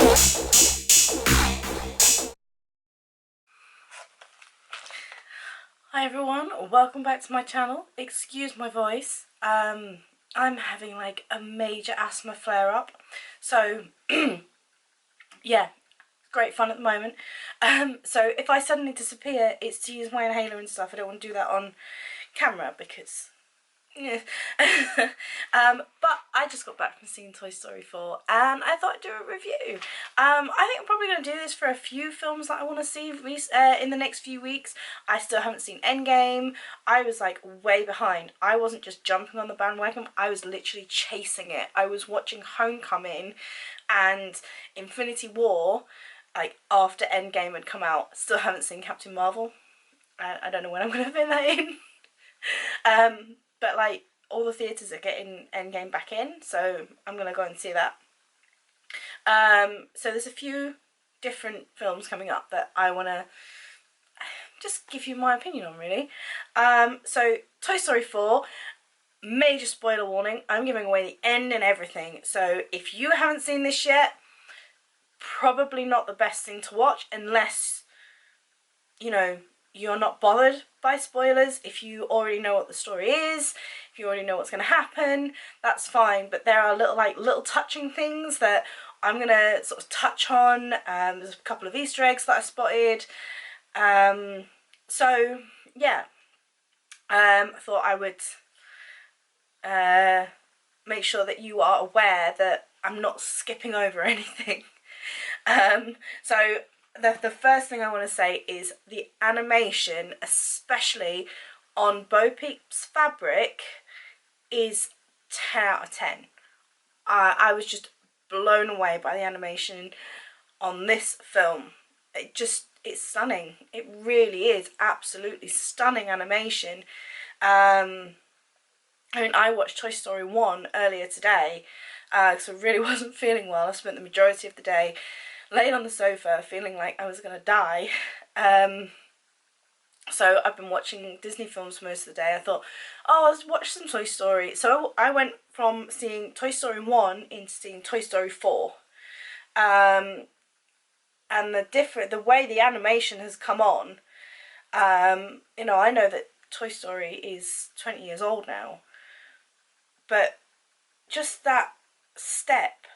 Hi everyone, welcome back to my channel. Excuse my voice. I'm having like a major asthma flare up. So yeah, great fun at the moment. So if I suddenly disappear, it's to use my inhaler and stuff. I don't want to do that on camera because yeah. But I just got back from seeing Toy Story 4 and I thought I'd do a review. I think I'm probably going to do this for a few films that I want to see in the next few weeks. I still haven't seen Endgame. I was like way behind. I wasn't just jumping on the bandwagon, I was literally chasing it. I was watching Homecoming and Infinity War like after Endgame had come out. Still haven't seen Captain Marvel. I don't know when I'm going to fit that in. But like all the theatres are getting Endgame back in, so I'm gonna go and see that. So there's a few different films coming up that I want to just give you my opinion on, really. So Toy Story 4, major spoiler warning, I'm giving away the end and everything, so if you haven't seen this yet, probably not the best thing to watch unless, you know, you're not bothered by spoilers. If you already know what the story is, if you already know what's going to happen, that's fine. But there are little touching things that I'm going to sort of touch on. There's a couple of Easter eggs that I spotted. So yeah, I thought I would make sure that you are aware that I'm not skipping over anything. So the first thing I want to say is the animation, especially on Bo Peep's fabric, is 10 out of 10. I was just blown away by the animation on this film. It's stunning. It really is absolutely stunning animation. I mean, I watched Toy Story 1 earlier today because I really wasn't feeling well. I spent the majority of the day laying on the sofa feeling like I was going to die. So I've been watching Disney films most of the day. I thought, oh, let's watch some Toy Story. So I went from seeing Toy Story 1 into seeing Toy Story 4. And the way the animation has come on, you know, I know that Toy Story is 20 years old now, but just that step,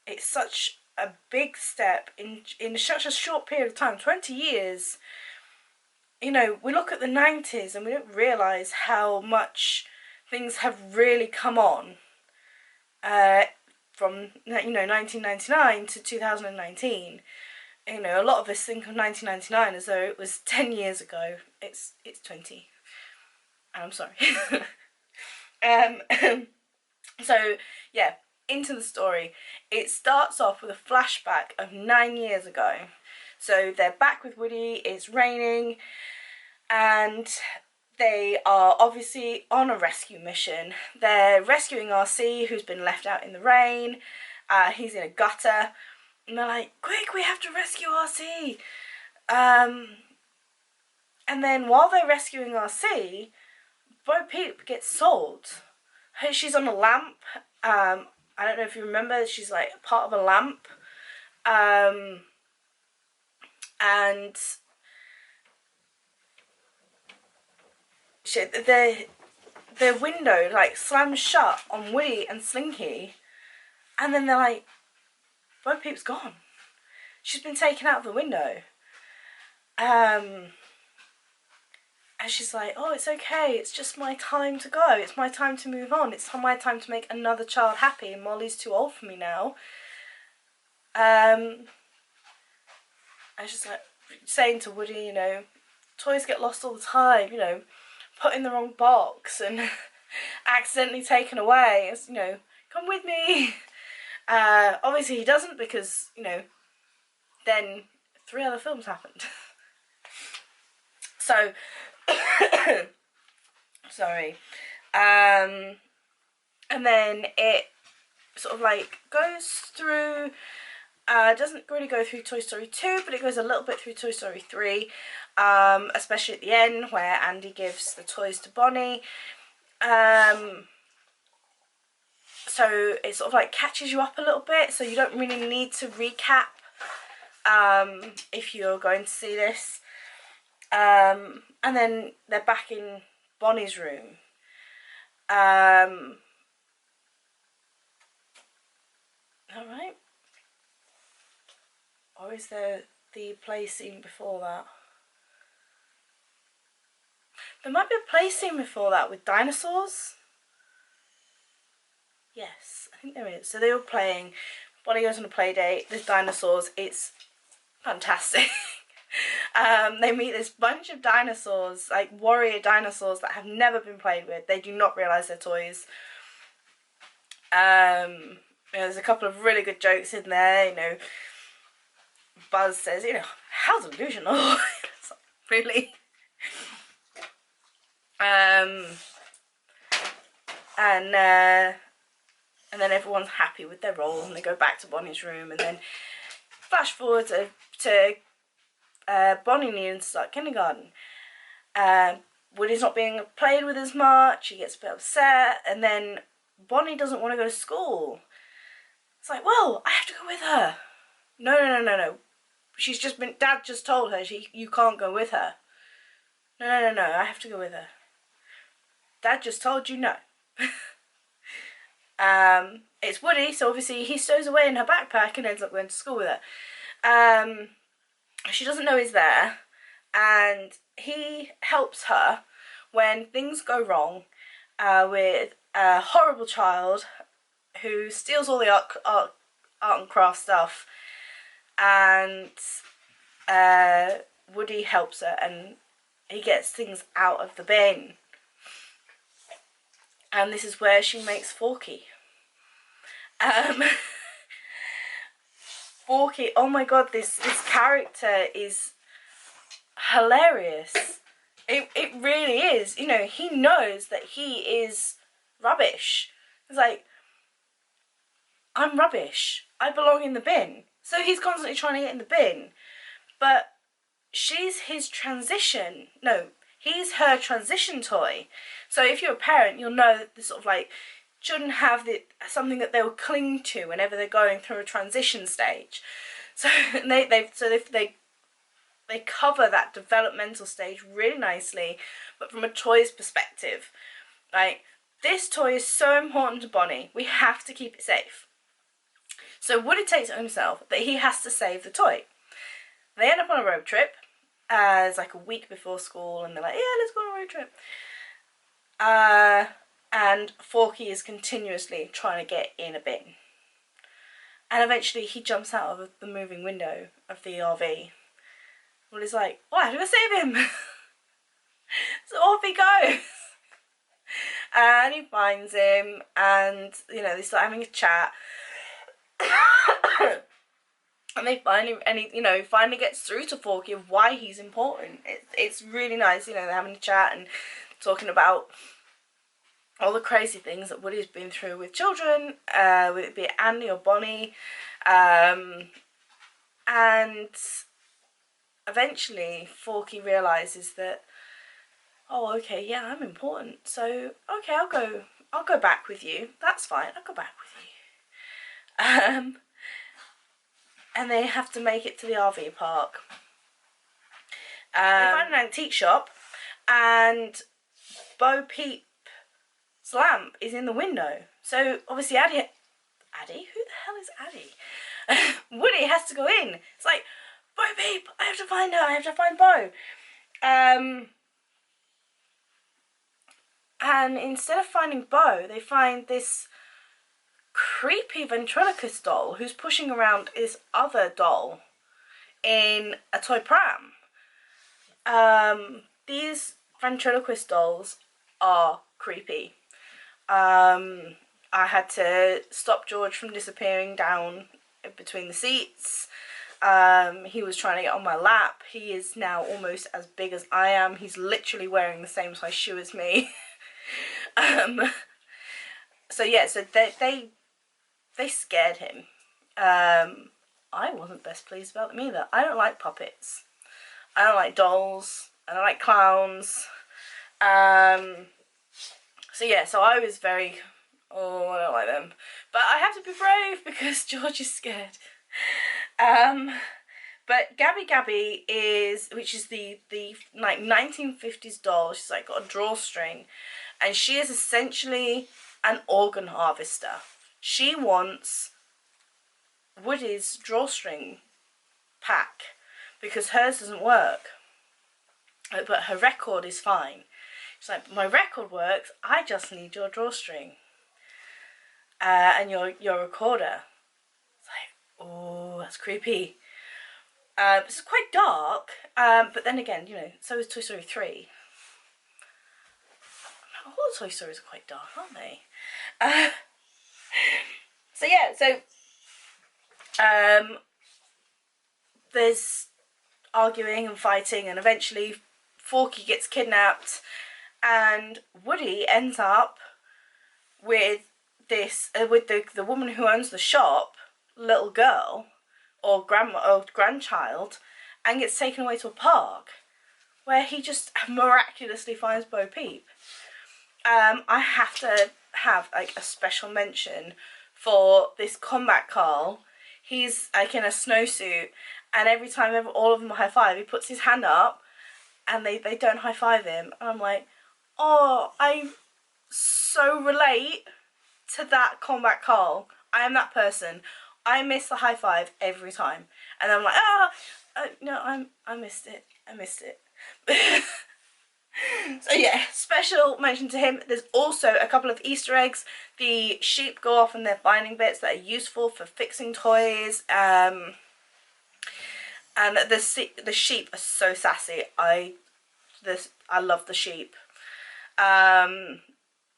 it's such a big step in such a short period of time, 20 years. You know, we look at the 90s and we don't realise how much things have really come on from, you know, 1999 to 2019. You know, a lot of us think of 1999 as though it was 10 years ago. It's 20. I'm sorry. So, yeah, into the story. It starts off with a flashback of 9 years ago. So they're back with Woody, it's raining, and they are obviously on a rescue mission. They're rescuing RC, who's been left out in the rain. He's in a gutter, and they're like, quick, we have to rescue RC. And then while they're rescuing RC, Bo Peep gets sold. She's on a lamp. I don't know if you remember, she's like part of a lamp. And the window like slams shut on Woody and Slinky, and then they're like, Bo Peep's gone. She's been taken out of the window. And she's like, oh, it's okay, it's just my time to go, it's my time to move on, it's my time to make another child happy, and Molly's too old for me now. And she's like saying to Woody, you know, toys get lost all the time, you know, put in the wrong box and accidentally taken away, it's, you know, come with me. Obviously he doesn't, because, you know, then 3 other films happened. So sorry. And then it sort of like goes through, doesn't really go through Toy Story 2, but it goes a little bit through Toy Story 3, especially at the end where Andy gives the toys to Bonnie. So it sort of like catches you up a little bit, so you don't really need to recap if you're going to see this. And then they're back in Bonnie's room. Alright. Or is there the play scene before that? There might be a play scene before that with dinosaurs. Yes, I think there is. So they were playing. Bonnie goes on a play date. There's dinosaurs. It's fantastic. They meet this bunch of dinosaurs, like warrior dinosaurs that have never been played with. They do not realise they're toys. There's a couple of really good jokes in there. Buzz says, how delusional. It's like, really? And then everyone's happy with their role, and they go back to Bonnie's room, and then flash forward to Bonnie needing to start kindergarten. Woody's not being played with as much. He gets a bit upset, and then Bonnie doesn't want to go to school. It's like, well, I have to go with her. No. She's just been. Dad just told her you can't go with her. No. I have to go with her. Dad just told you no. It's Woody, so obviously he stows away in her backpack and ends up going to school with her. She doesn't know he's there, and he helps her when things go wrong with a horrible child who steals all the art and craft stuff, and Woody helps her, and he gets things out of the bin. And this is where she makes Forky. Forky, oh my god, this character is hilarious. It really is. He knows that he is rubbish. It's like, I'm rubbish. I belong in the bin. So he's constantly trying to get in the bin. But she's his transition. No, he's her transition toy. So if you're a parent, you'll know that this sort of like children have something that they will cling to whenever they're going through a transition stage. So they cover that developmental stage really nicely, but from a toy's perspective. Like, this toy is so important to Bonnie. We have to keep it safe. So Woody takes it himself that he has to save the toy. They end up on a road trip. It's like a week before school, and they're like, yeah, let's go on a road trip. And Forky is continuously trying to get in a bin. And eventually he jumps out of the moving window of the RV. Woody's like, oh, I have to go save him. So off he goes. And he finds him, and, they start having a chat. And he finally gets through to Forky of why he's important. It's really nice, they're having a chat and talking about all the crazy things that Woody's been through with children, whether it be Andy or Bonnie, and eventually Forky realises that, oh, okay, yeah, I'm important, so okay, I'll go back with you. That's fine, I'll go back with you. And they have to make it to the RV park. They find an antique shop, and Bo Peep's lamp is in the window. So obviously Addy, who the hell is Addy? Woody has to go in. It's like, Bo Peep, I have to find her. I have to find Bo. And instead of finding Bo, they find this creepy ventriloquist doll who's pushing around this other doll in a toy pram. These ventriloquist dolls are creepy. I had to stop George from disappearing down between the seats. He was trying to get on my lap. He is now almost as big as I am. He's literally wearing the same size shoe as me. So yeah, so they scared him. I wasn't best pleased about them either. I don't like puppets. I don't like dolls. I don't like clowns. So yeah, so I was very, I don't like them. But I have to be brave because George is scared. But Gabby Gabby which is the like 1950s doll. She's like got a drawstring, and she is essentially an organ harvester. She wants Woody's drawstring pack because hers doesn't work, but her record is fine. She's like, my record works, I just need your drawstring and your recorder. It's like, oh, that's creepy. It's quite dark, but then again, you know, so is Toy Story 3. All the Toy Stories are quite dark, aren't they? So yeah, there's arguing and fighting, and eventually Forky gets kidnapped, and Woody ends up with with the woman who owns the shop, little girl or grandchild, and gets taken away to a park where he just miraculously finds Bo Peep. I have to have like a special mention for this combat Carl. He's like in a snowsuit, and every time all of them high five, he puts his hand up and they don't high five him, and I'm like, oh, I so relate to that combat Carl. I am that person. I miss the high five every time, and I'm like, no, I missed it. I missed it. So yeah, special mention to him. There's also a couple of Easter eggs. The sheep go off and they're finding bits that are useful for fixing toys. And the sheep are so sassy. I love the sheep.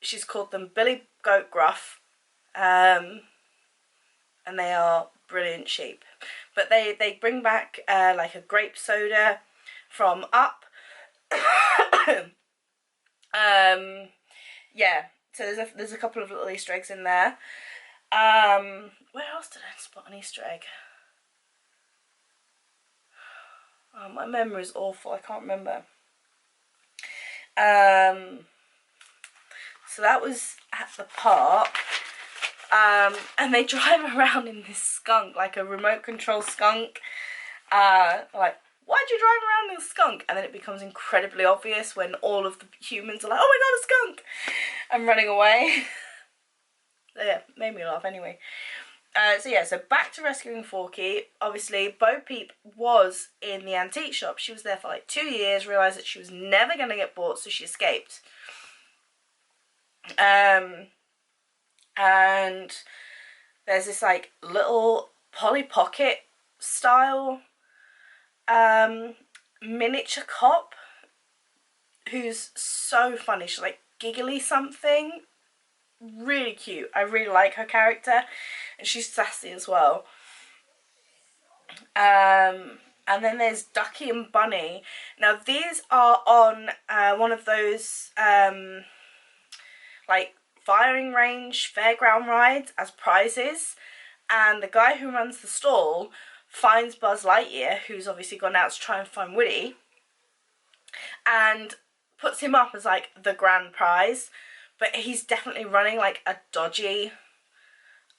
She's called them Billy Goat Gruff. And they are brilliant sheep. But they bring back like a grape soda from Up. Yeah, so there's a couple of little Easter eggs in there. Where else did I spot an Easter egg? Oh, my memory is awful, I can't remember. So that was at the park. And they drive around in this skunk, like a remote control skunk. Like, why'd you drive around in a skunk? And then it becomes incredibly obvious when all of the humans are like, oh my god, a skunk! I'm running away. So yeah, made me laugh anyway. So back to rescuing Forky. Obviously, Bo Peep was in the antique shop. She was there for like 2 years, realised that she was never going to get bought, so she escaped. And there's this like little Polly Pocket style miniature cop who's so funny. She's like giggly something, really cute. I really like her character, and she's sassy as well. And then there's Ducky and Bunny. Now these are on one of those like firing range fairground rides as prizes, and the guy who runs the stall finds Buzz Lightyear, who's obviously gone out to try and find Woody, and puts him up as like the grand prize, but he's definitely running like a dodgy